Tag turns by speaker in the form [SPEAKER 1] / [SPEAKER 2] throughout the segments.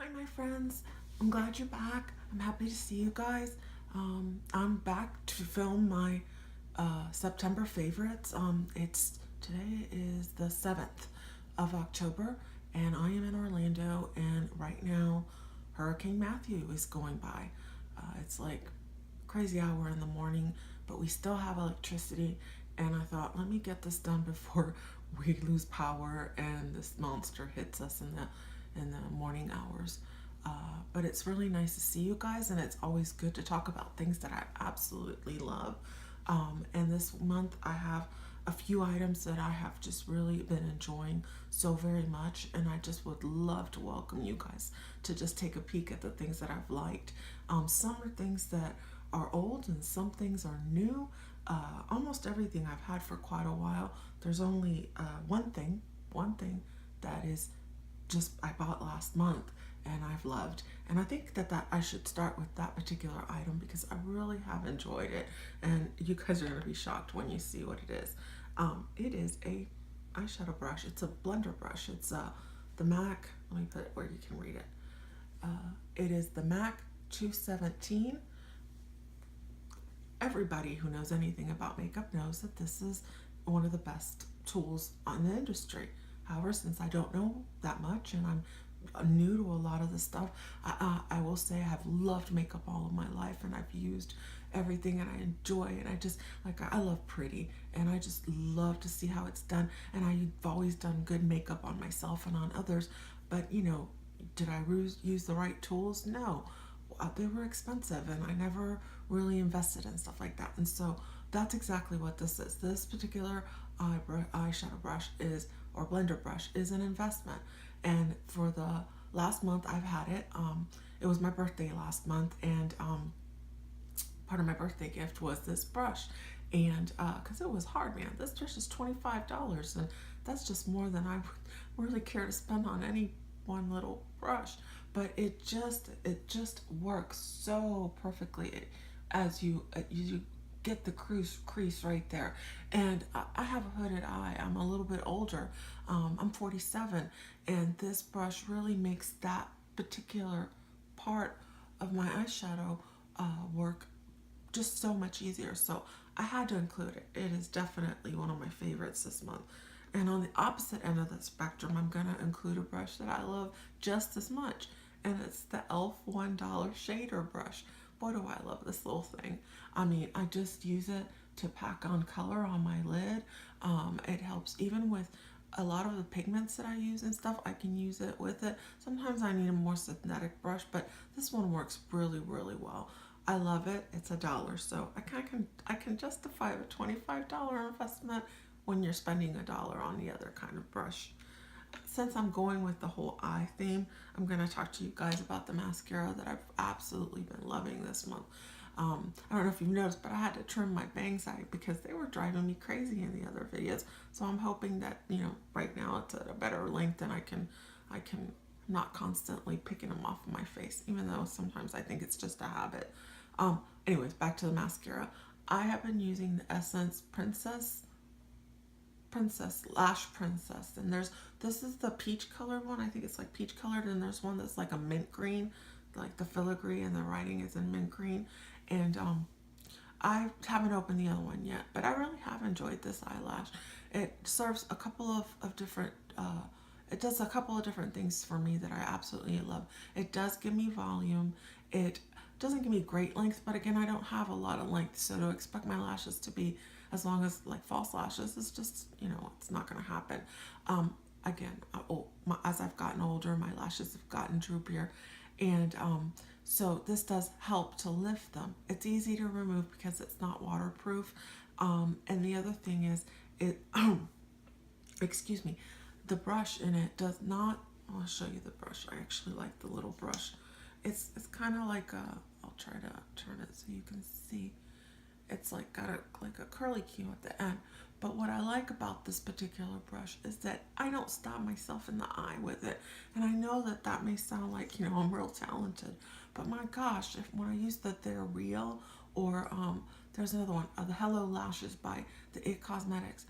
[SPEAKER 1] Hi, my friends. I'm glad you're back. I'm happy to see you guys. I'm back to film my September favorites. It's today is the 7th of October, and I am in Orlando. And right now, Hurricane Matthew is going by. It's like crazy hour in the morning, but we still have electricity. And I thought, let me get this done before we lose power and this monster hits us in the morning hours. But it's really nice to see you guys, and it's always good to talk about things that I absolutely love. And this month, I have a few items that I have just really been enjoying so very much, and I just would love to welcome you guys to just take a peek at the things that I've liked. Some are things that are old, and some things are new. Almost everything I've had for quite a while. There's only one thing that is just I bought last month and I've loved. And I think that I should start with that particular item because I really have enjoyed it. And you guys are going to be shocked when you see what it is. It is a eyeshadow brush. It's a blender brush. It's the MAC. Let me put it where you can read it. It is the MAC 217. Everybody who knows anything about makeup knows that this is one of the best tools in the industry. However, since I don't know that much and I'm new to a lot of the stuff, I will say I have loved makeup all of my life, and I've used everything and I enjoy, and I just like I love pretty, and I just love to see how it's done. And I've always done good makeup on myself and on others, but did I use the right tools? No. They were expensive, and I never really invested in stuff like that. And so that's exactly what this is. This particular eyeshadow brush is, or blender brush, is an investment. And for the last month I've had it. It was my birthday last month, and part of my birthday gift was this brush. And because it was hard, man, this brush is $25, and that's just more than I would really care to spend on any one little brush. But it just works so perfectly as you get the crease right there. And I have a hooded eye. I'm a little bit older. I'm 47, and this brush really makes that particular part of my eyeshadow work just so much easier. So I had to include it. It is definitely one of my favorites this month. And on the opposite end of the spectrum, I'm going to include a brush that I love just as much, and it's the e.l.f. $1 shader brush. Boy, do I love this little thing. I mean, I just use it to pack on color on my lid. It helps even with a lot of the pigments that I use and stuff. I can use it with it. Sometimes I need a more synthetic brush, but this one works really, really well. I love it. It's $1, so I can justify a $25 investment when you're spending $1 on the other kind of brush. Since I'm going with the whole eye theme, I'm going to talk to you guys about the mascara that I've absolutely been loving this month. I don't know if you've noticed, but I had to trim my bangs out because they were driving me crazy in the other videos. So I'm hoping that, right now it's at a better length, and I can not constantly picking them off of my face, even though sometimes I think it's just a habit. Anyways, back to the mascara. I have been using the Essence Lash Princess, and this is the peach colored one. I think it's like peach colored, and there's one that's like a mint green, like the filigree, and the writing is in mint green. And I haven't opened the other one yet, but I really have enjoyed this eyelash. It serves a couple of different it does a couple of different things for me that I absolutely love. It does give me volume. It doesn't give me great length, but again, I don't have a lot of length, so to expect my lashes to be as long as like false lashes is just, it's not going to happen. Again, as I've gotten older, my lashes have gotten droopier, and so this does help to lift them. It's easy to remove because it's not waterproof. And the other thing is, it excuse me, the brush in it does not. I'll show you the brush. I actually like the little brush. It's kind of like a. I'll try to turn it so you can see. It's like got a curly Q at the end. But what I like about this particular brush is that I don't stab myself in the eye with it. And I know that may sound like, I'm real talented. But my gosh, when I use They're Real, or there's another one, the Hello Lashes by the It Cosmetics.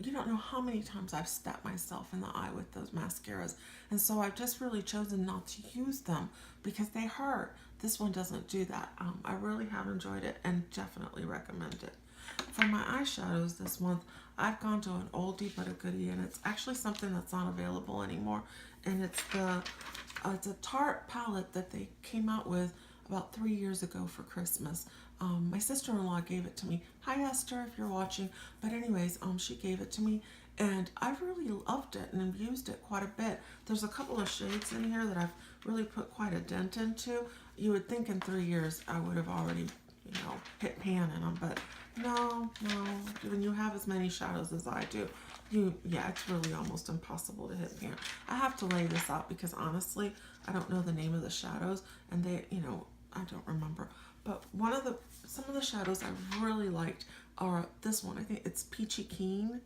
[SPEAKER 1] you don't know how many times I've stabbed myself in the eye with those mascaras. And so I've just really chosen not to use them because they hurt. This one doesn't do that. I really have enjoyed it and definitely recommend it. For my eyeshadows this month, I've gone to an oldie but a goodie, and it's actually something that's not available anymore. And it's it's a Tarte palette that they came out with about 3 years ago for Christmas. My sister-in-law gave it to me. Hi Esther, if you're watching. But anyways, she gave it to me, and I've really loved it and used it quite a bit. There's a couple of shades in here that I've really put quite a dent into. You would think in 3 years I would have already, hit pan in them, but no. When you have as many shadows as I do, it's really almost impossible to hit pan. I have to lay this out because honestly, I don't know the name of the shadows, and I don't remember. But some of the shadows I really liked are this one. I think it's Peachy Keen.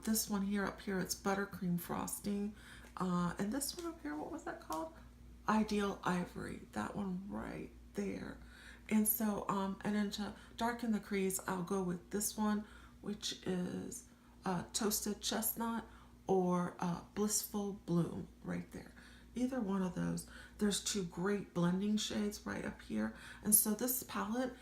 [SPEAKER 1] This one here up here, it's Buttercream Frosting. And this one up here, what was that called? Ideal Ivory. That one right there. And so, and then to darken the crease, I'll go with this one, which is Toasted Chestnut or Blissful Bloom right there. Either one of those. There's two great blending shades right up here. And so this palette,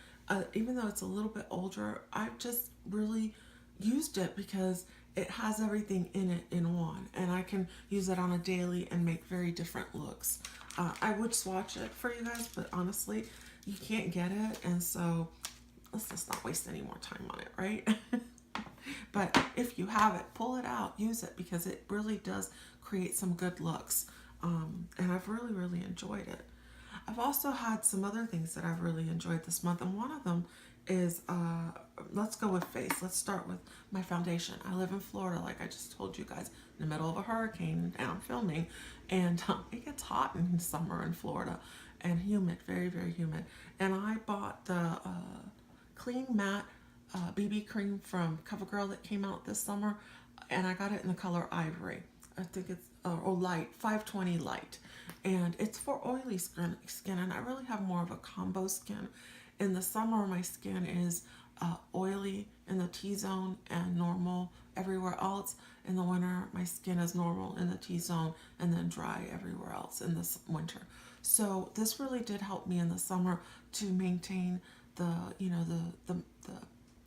[SPEAKER 1] even though it's a little bit older, I've just really used it because it has everything in it in one. And I can use it on a daily and make very different looks. I would swatch it for you guys, but honestly, you can't get it. And so let's just not waste any more time on it, right? But if you have it, pull it out, use it, because it really does create some good looks. And I've really, really enjoyed it. I've also had some other things that I've really enjoyed this month, and one of them is, let's go with face. Let's start with my foundation. I live in Florida, like I just told you guys, in the middle of a hurricane, and I'm filming, and it gets hot in summer in Florida, and humid, very, very humid. And I bought the Clean Matte BB cream from Covergirl that came out this summer, and I got it in the color Ivory. I think it's light, 520 light, and it's for oily skin, and I really have more of a combo skin. In the summer, my skin is oily in the T-zone and normal everywhere else. In the winter, my skin is normal in the T-zone and then dry everywhere else in this winter. So this really did help me in the summer to maintain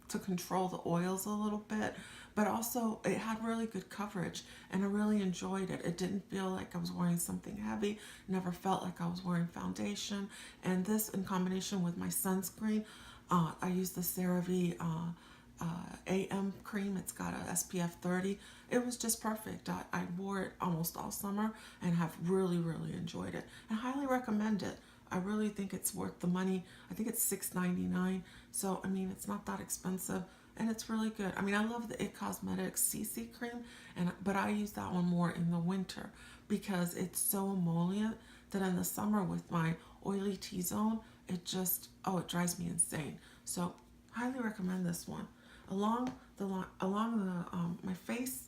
[SPEAKER 1] to control the oils a little bit, but also it had really good coverage, and I really enjoyed it. It didn't feel like I was wearing something heavy, never felt like I was wearing foundation. And this, in combination with my sunscreen, I used the CeraVe AM cream. It's got a SPF 30. It was just perfect. I wore it almost all summer and have really, really enjoyed it. I highly recommend it. I really think it's worth the money. I think it's $6.99. So, I mean, it's not that expensive, and it's really good. I mean, I love the It Cosmetics CC cream, but I use that one more in the winter because it's so emollient that in the summer with my oily T-zone, it drives me insane. So, highly recommend this one. Along the my face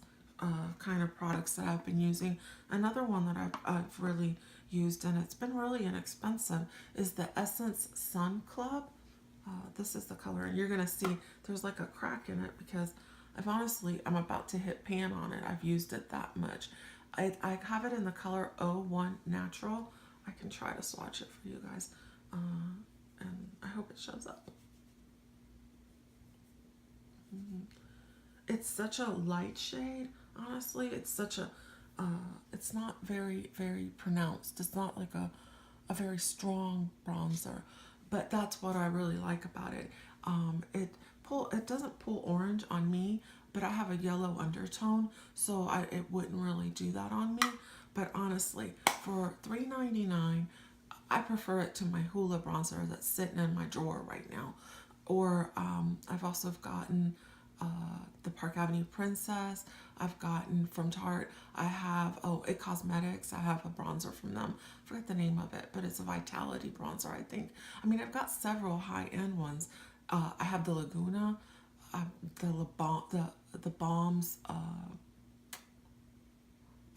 [SPEAKER 1] kind of products that I've been using, another one that I've really used, and it's been really inexpensive, is the Essence Sun Club. This is the color, and you're gonna see there's like a crack in it because I'm about to hit pan on it. I've used it that much. I have it in the color 01 Natural. I can try to swatch it for you guys, and I hope it shows up. It's such a light shade. Honestly, it's such a it's not very, very pronounced. It's not like a very strong bronzer, but that's what I really like about it. It doesn't pull orange on me, but I have a yellow undertone, so it wouldn't really do that on me. But honestly, for $3.99, I prefer it to my Hoola bronzer that's sitting in my drawer right now. Or I've also gotten the Park Avenue Princess. I've gotten from Tarte. I have It Cosmetics. I have a bronzer from them. I forget the name of it, but it's a Vitality bronzer, I think. I mean, I've got several high-end ones. I have the Laguna, the Balms.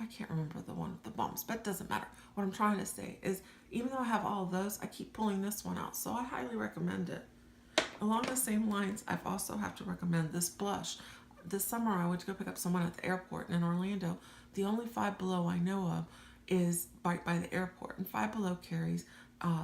[SPEAKER 1] I can't remember the one with the balms, but it doesn't matter. What I'm trying to say is, even though I have all of those, I keep pulling this one out, so I highly recommend it. Along the same lines, I also have to recommend this blush. this summer I went to go pick up someone at the airport, and in Orlando, the only Five Below I know of is by the airport, and Five Below carries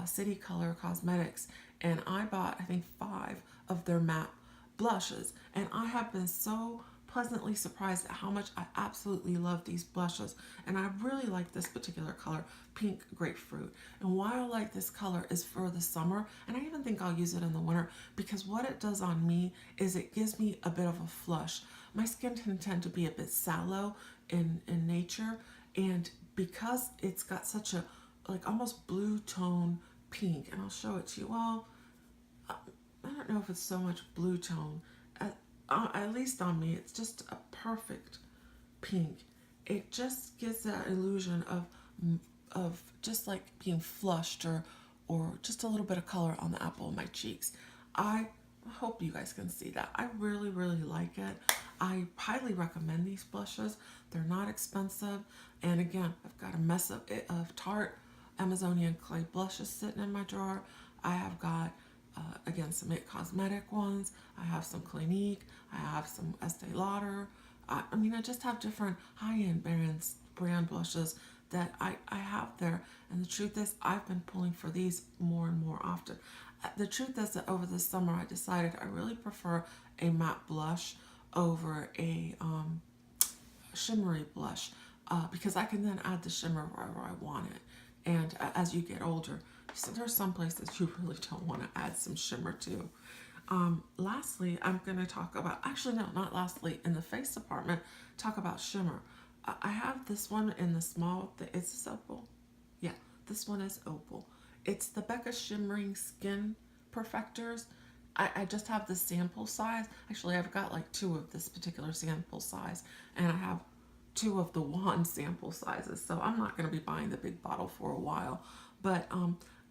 [SPEAKER 1] City Color Cosmetics, and I bought I think 5 of their matte blushes, and I have been so pleasantly surprised at how much I absolutely love these blushes. And I really like this particular color, Pink Grapefruit. And why I like this color is for the summer, and I even think I'll use it in the winter, because what it does on me is it gives me a bit of a flush. My skin can tend to be a bit sallow in nature, and because it's got such a like almost blue tone pink, and I'll show it to you. Well, I don't know if it's so much blue tone. At least on me, it's just a perfect pink. It just gives that illusion of just like being flushed, or just a little bit of color on the apple of my cheeks. I hope you guys can see that. I really, really like it. I highly recommend these blushes. They're not expensive. And again, I've got a mess of Tarte Amazonian clay blushes sitting in my drawer. I have got again, some It Cosmetic ones. I have some Clinique. I have some Estee Lauder. I mean, I just have different high-end brand blushes that I have there. And the truth is, I've been pulling for these more and more often. The truth is that over the summer, I decided I really prefer a matte blush over a shimmery blush, because I can then add the shimmer wherever I want it. And as you get older, so there's some places you really don't want to add some shimmer to. Lastly, I'm going to talk about, actually no, not lastly, in the face department, talk about shimmer. I have this one in the small, is this opal? Yeah, this one is opal. It's the Becca Shimmering Skin Perfectors. I just have the sample size. Actually, I've got like 2 of this particular sample size, and I have 2 of the wand sample sizes, so I'm not going to be buying the big bottle for a while. But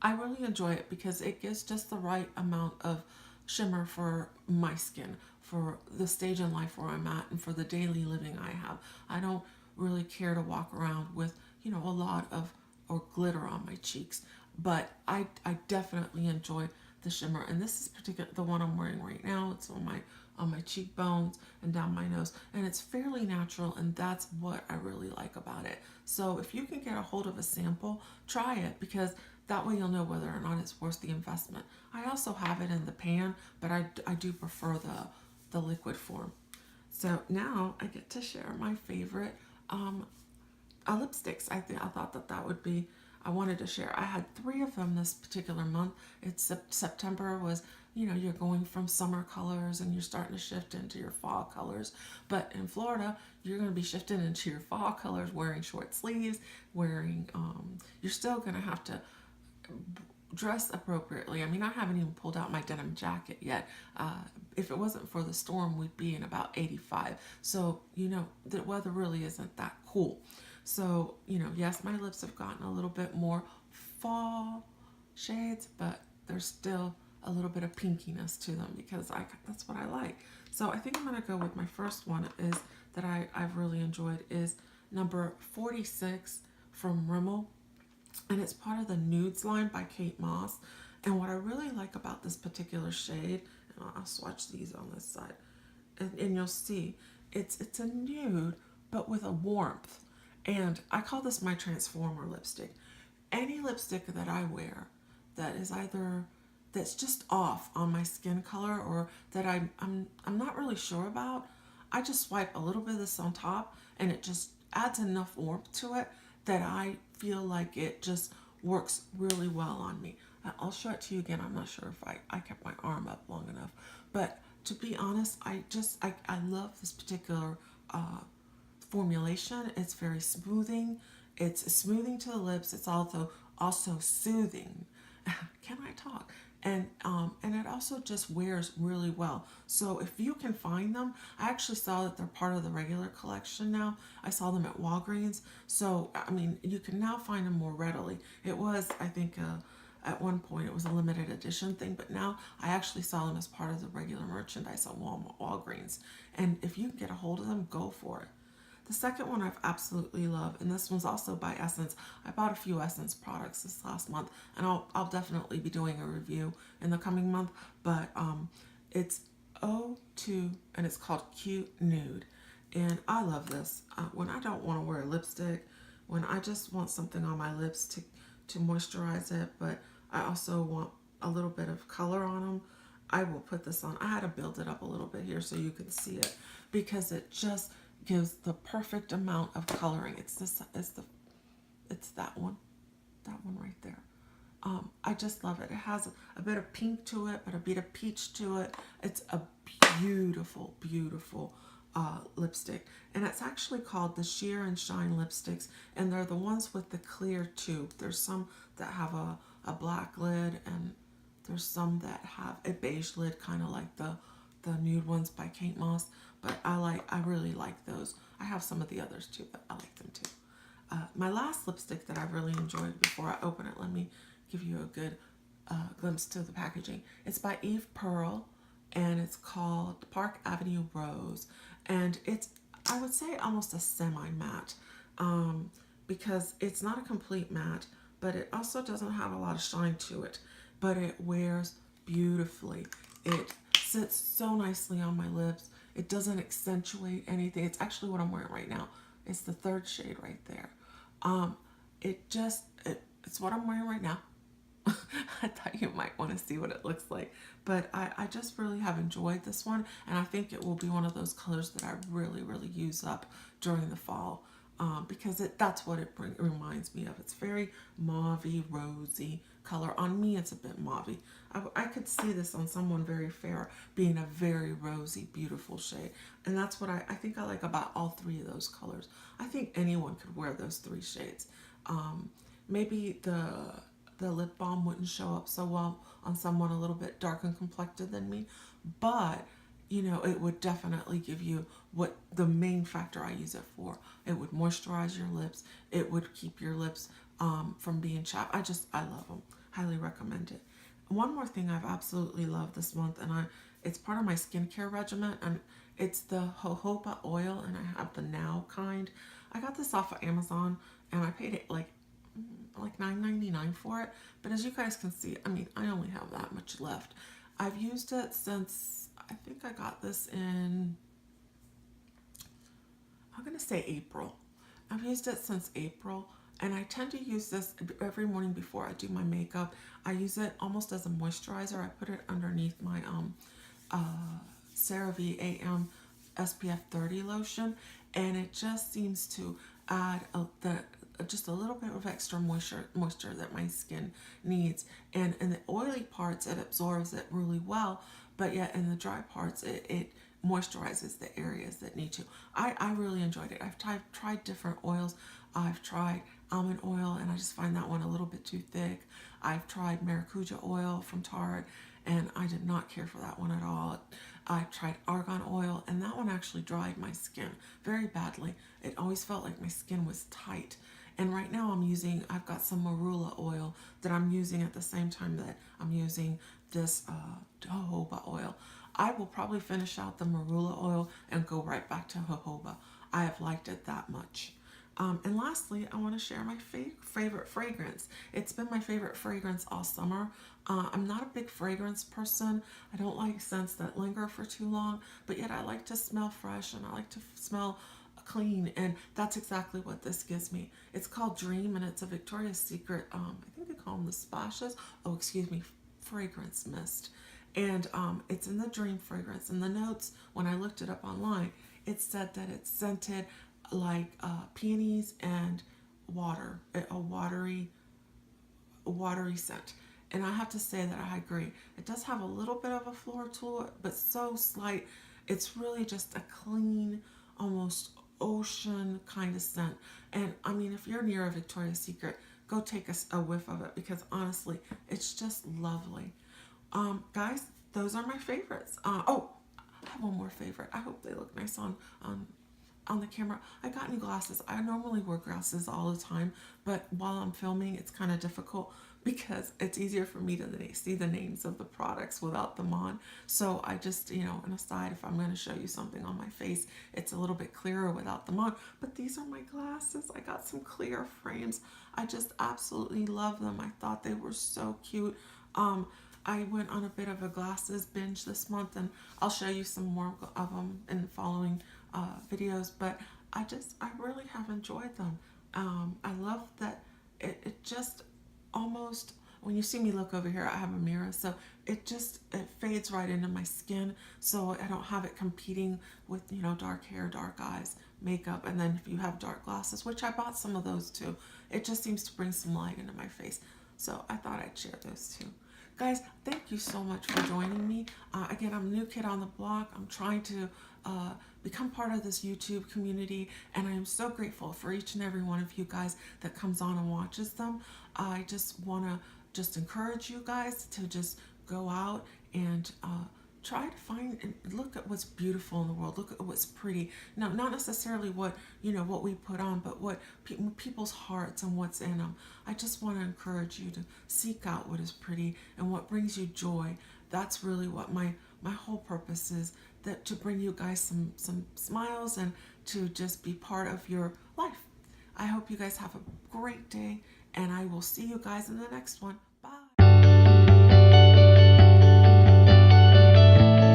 [SPEAKER 1] I really enjoy it because it gives just the right amount of shimmer for my skin, for the stage in life where I'm at, and for the daily living I have. I don't really care to walk around with, a lot of or glitter on my cheeks, but I definitely enjoy the shimmer. And this is the one I'm wearing right now. It's on my cheekbones and down my nose, and it's fairly natural, and that's what I really like about it. So if you can get a hold of a sample, try it, because that way you'll know whether or not it's worth the investment. I also have it in the pan, but I do prefer the liquid form. So now I get to share my favorite lipsticks. I thought that would be, I wanted to share. I had 3 of them this particular month. It's September was, you're going from summer colors and you're starting to shift into your fall colors. But in Florida, you're going to be shifting into your fall colors, wearing short sleeves, you're still going to have to dress appropriately. I mean, I haven't even pulled out my denim jacket yet. If it wasn't for the storm, we'd be in about 85. So, the weather really isn't that cool. So, yes, my lips have gotten a little bit more fall shades, but there's still a little bit of pinkiness to them, because that's what I like. So I think I'm going to go with my first one is that I've really enjoyed is number 46 from Rimmel. And it's part of the Nudes line by Kate Moss. And what I really like about this particular shade, and I'll swatch these on this side, and you'll see, it's a nude, but with a warmth. And I call this my transformer lipstick. Any lipstick that I wear that is that's just off on my skin color, or that I'm not really sure about, I just swipe a little bit of this on top, and it just adds enough warmth to it that I feel like it just works really well on me. I'll show it to you again. I'm not sure if I kept my arm up long enough, but to be honest, I love this particular formulation. It's very smoothing. It's smoothing to the lips. It's also soothing. Can I talk? And it also just wears really well. So if you can find them, I actually saw that they're part of the regular collection now. I saw them at Walgreens. So, I mean, you can now find them more readily. It was, I think, at one point it was a limited edition thing, but now I actually saw them as part of the regular merchandise at Walgreens. And if you can get a hold of them, go for it. The second one I've absolutely loved, and this one's also by Essence. I bought a few Essence products this last month, and I'll definitely be doing a review in the coming month, but it's O2, and it's called Cute Nude. And I love this. When I don't want to wear lipstick, when I just want something on my lips to moisturize it, but I also want a little bit of color on them, I will put this on. I had to build it up a little bit here so you can see it, because it just gives the perfect amount of coloring. It's that one right there. I just love it. It has a bit of pink to it, but a bit of peach to it. It's a beautiful, beautiful lipstick. And it's actually called the Sheer and Shine lipsticks. And they're the ones with the clear tube. There's some that have a black lid, and there's some that have a beige lid, kind of like the nude ones by Kate Moss. But I really like those. I have some of the others too, but I like them too. My last lipstick that I really enjoyed, before I open it, let me give you a good glimpse to the packaging. It's by Eve Pearl, and it's called Park Avenue Rose. And it's, I would say, almost a semi-matte, because it's not a complete matte, but it also doesn't have a lot of shine to it. But it wears beautifully. It sits so nicely on my lips. It doesn't accentuate anything. It's actually what I'm wearing right now. It's the third shade right there. It's what I'm wearing right now. I thought you might want to see what it looks like. But I just really have enjoyed this one. And I think it will be one of those colors that I really, really use up during the fall. Because that's what it reminds me of. It's very mauve-y, rosy color. On me, it's a bit mauve-y. I could see this on someone very fair being a very rosy, beautiful shade. And that's what I think I like about all three of those colors. I think anyone could wear those three shades. Maybe the lip balm wouldn't show up so well on someone a little bit darker complected than me, but you know, it would definitely give you what the main factor I use it for. It would moisturize your lips. It would keep your lips from being chapped. I love them. Highly recommend it. One more thing I've absolutely loved this month, and it's part of my skincare regimen, and it's the Jojoba oil, and I have the Now kind. I got this off of Amazon, and I paid it like $9.99 for it. But as you guys can see, I mean, I only have that much left. I've used it since, I think I got this in, I'm going to say April. I've used it since April, and I tend to use this every morning before I do my makeup. I use it almost as a moisturizer. I put it underneath my CeraVe AM SPF 30 lotion, and it just seems to add just a little bit of extra moisture that my skin needs. And in the oily parts, it absorbs it really well, but yet in the dry parts, it moisturizes the areas that need to. I really enjoyed it. I've tried different oils. I've tried almond oil, and I just find that one a little bit too thick. I've tried maracuja oil from Tarte, and I did not care for that one at all. I tried argan oil, and that one actually dried my skin very badly. It always felt like my skin was tight. And right now I've got some marula oil that I'm using at the same time that I'm using this jojoba oil. I will probably finish out the marula oil and go right back to jojoba. I have liked it that much. And lastly, I want to share my favorite fragrance. It's been my favorite fragrance all summer. I'm not a big fragrance person. I don't like scents that linger for too long, but yet I like to smell fresh, and I like to smell clean, and that's exactly what this gives me. It's called Dream, and it's a Victoria's Secret, I think they call them the splashes. Oh, excuse me, fragrance mist. And it's in the Dream fragrance. And the notes, when I looked it up online, it said that it's scented like peonies and water, a watery scent. And I have to say that I agree. It does have a little bit of a floral to it, but so slight. It's really just a clean, almost ocean kind of scent. And I mean, if you're near a Victoria's Secret, go take a whiff of it, because honestly, it's just lovely. Guys, those are my favorites. Oh, I have one more favorite. I hope they look nice on the camera. I got new glasses. I normally wear glasses all the time, but while I'm filming, it's kind of difficult because it's easier for me to see the names of the products without them on. So I just, an aside, if I'm going to show you something on my face, it's a little bit clearer without them on. But these are my glasses. I got some clear frames. I just absolutely love them. I thought they were so cute. I went on a bit of a glasses binge this month, and I'll show you some more of them in the following videos. But I really have enjoyed them. I love that it just almost, when you see me look over here, I have a mirror, so it fades right into my skin, so I don't have it competing with, you know, dark hair, dark eyes, makeup, and then if you have dark glasses, which I bought some of those too, it just seems to bring some light into my face. So I thought I'd share those too. Guys, thank you so much for joining me. Again, I'm a new kid on the block. I'm trying to become part of this YouTube community, and I am so grateful for each and every one of you guys that comes on and watches them. I just want to just encourage you guys to just go out and try to find and look at what's beautiful in the world. Look at what's pretty. Now, not necessarily what, you know, what we put on, but what people's hearts and what's in them. I just want to encourage you to seek out what is pretty and what brings you joy. That's really what my whole purpose is, that to bring you guys some smiles and to just be part of your life. I hope you guys have a great day, and I will see you guys in the next one.